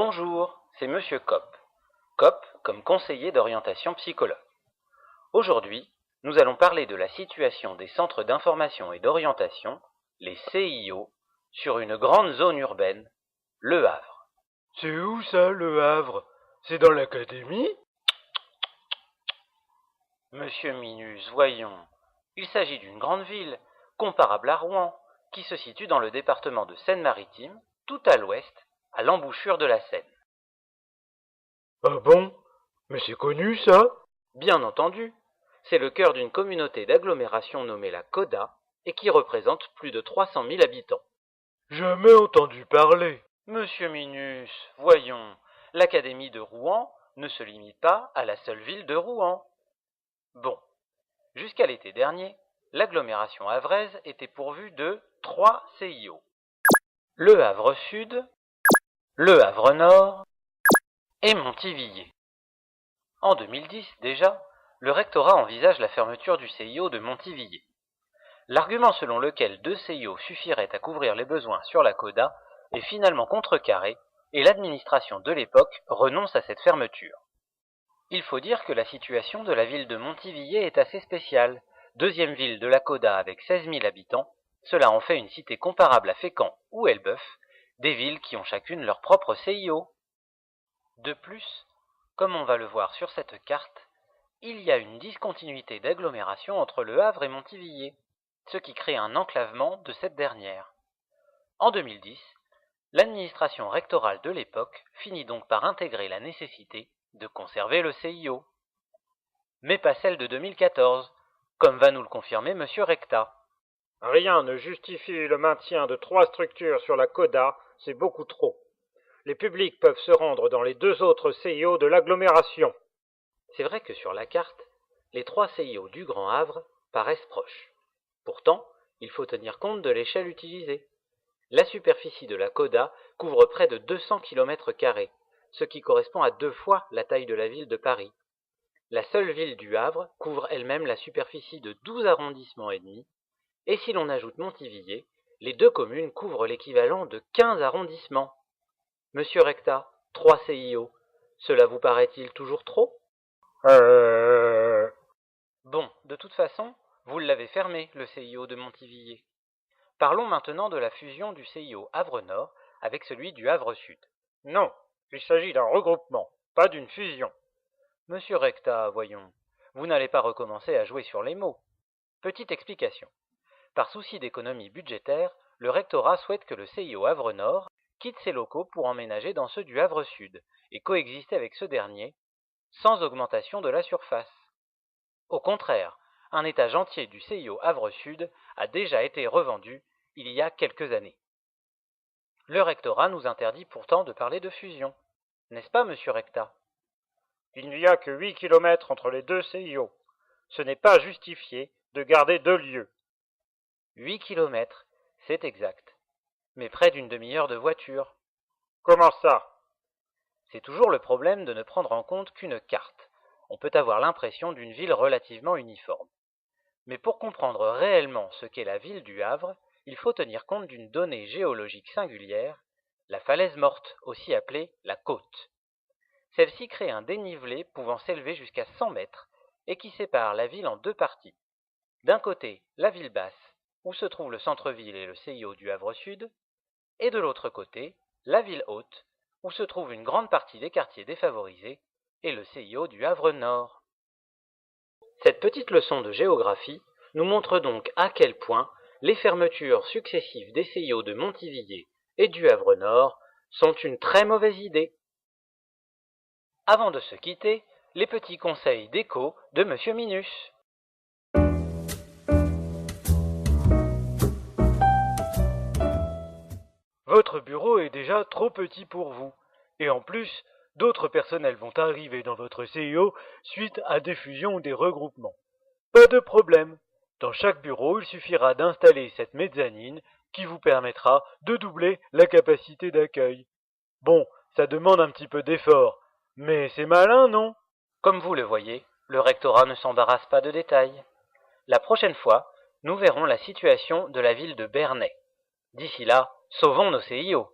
Bonjour, c'est Monsieur Kopp. Kopp comme conseiller d'orientation psychologue. Aujourd'hui, nous allons parler de la situation des centres d'information et d'orientation, les CIO, sur une grande zone urbaine, Le Havre. C'est où ça, Le Havre? C'est dans l'académie? Monsieur Minus, voyons. Il s'agit d'une grande ville, comparable à Rouen, qui se situe dans le département de Seine-Maritime, tout à l'ouest, à l'embouchure de la Seine. Ah bon? Mais c'est connu ça? Bien entendu, c'est le cœur d'une communauté d'agglomération nommée la CODA et qui représente plus de 300 000 habitants. Jamais entendu parler. Monsieur Minus, voyons, l'académie de Rouen ne se limite pas à la seule ville de Rouen. Bon, jusqu'à l'été dernier, l'agglomération havraise était pourvue de 3 CIO. Le Havre Sud, Le Havre Nord et Montivilliers. En 2010 déjà, le rectorat envisage la fermeture du CIO de Montivilliers. L'argument selon lequel 2 CIO suffiraient à couvrir les besoins sur la CODA est finalement contrecarré et l'administration de l'époque renonce à cette fermeture. Il faut dire que la situation de la ville de Montivilliers est assez spéciale. Deuxième ville de la CODA avec 16 000 habitants, cela en fait une cité comparable à Fécamp ou Elbeuf, des villes qui ont chacune leur propre CIO. De plus, comme on va le voir sur cette carte, il y a une discontinuité d'agglomération entre Le Havre et Montivilliers, ce qui crée un enclavement de cette dernière. En 2010, l'administration rectorale de l'époque finit donc par intégrer la nécessité de conserver le CIO. Mais pas celle de 2014, comme va nous le confirmer Monsieur Recta. Rien ne justifie le maintien de 3 structures sur la CODA, c'est beaucoup trop. Les publics peuvent se rendre dans les 2 autres CIO de l'agglomération. C'est vrai que sur la carte, les 3 CIO du Grand Havre paraissent proches. Pourtant, il faut tenir compte de l'échelle utilisée. La superficie de la CODA couvre près de 200 km², ce qui correspond à 2 fois la taille de la ville de Paris. La seule ville du Havre couvre elle-même la superficie de 12 arrondissements et demi, et si l'on ajoute Montivilliers, les 2 communes couvrent l'équivalent de 15 arrondissements. Monsieur Recta, 3 CIO, cela vous paraît-il toujours trop? Bon, de toute façon, vous l'avez fermé, le CIO de Montivilliers. Parlons maintenant de la fusion du CIO Havre-Nord avec celui du Havre Sud. Non, il s'agit d'un regroupement, pas d'une fusion. Monsieur Recta, voyons, vous n'allez pas recommencer à jouer sur les mots. Petite explication. Par souci d'économie budgétaire, le rectorat souhaite que le CIO Havre-Nord quitte ses locaux pour emménager dans ceux du Havre Sud et coexister avec ce dernier, sans augmentation de la surface. Au contraire, un étage entier du CIO Havre Sud a déjà été revendu il y a quelques années. Le rectorat nous interdit pourtant de parler de fusion, n'est-ce pas, monsieur Recta? Il n'y a que 8 km entre les 2 CIO. Ce n'est pas justifié de garder 2 lieux. 8 km, c'est exact, mais près d'une demi-heure de voiture. Comment ça? C'est toujours le problème de ne prendre en compte qu'une carte. On peut avoir l'impression d'une ville relativement uniforme. Mais pour comprendre réellement ce qu'est la ville du Havre, il faut tenir compte d'une donnée géologique singulière, la falaise morte, aussi appelée la côte. Celle-ci crée un dénivelé pouvant s'élever jusqu'à 100 mètres et qui sépare la ville en 2 parties. D'un côté, la ville basse, où se trouve le centre-ville et le CIO du Havre Sud, et de l'autre côté, la ville haute, où se trouve une grande partie des quartiers défavorisés et le CIO du Havre Nord. Cette petite leçon de géographie nous montre donc à quel point les fermetures successives des CIO de Montivilliers et du Havre Nord sont une très mauvaise idée. Avant de se quitter, les petits conseils d'écho de Monsieur Minus. Votre bureau est déjà trop petit pour vous. Et en plus, d'autres personnels vont arriver dans votre CIO suite à des fusions ou des regroupements. Pas de problème. Dans chaque bureau, il suffira d'installer cette mezzanine qui vous permettra de doubler la capacité d'accueil. Bon, ça demande un petit peu d'effort, mais c'est malin, non? Comme vous le voyez, le rectorat ne s'embarrasse pas de détails. La prochaine fois, nous verrons la situation de la ville de Bernay. D'ici là, sauvons nos CIO.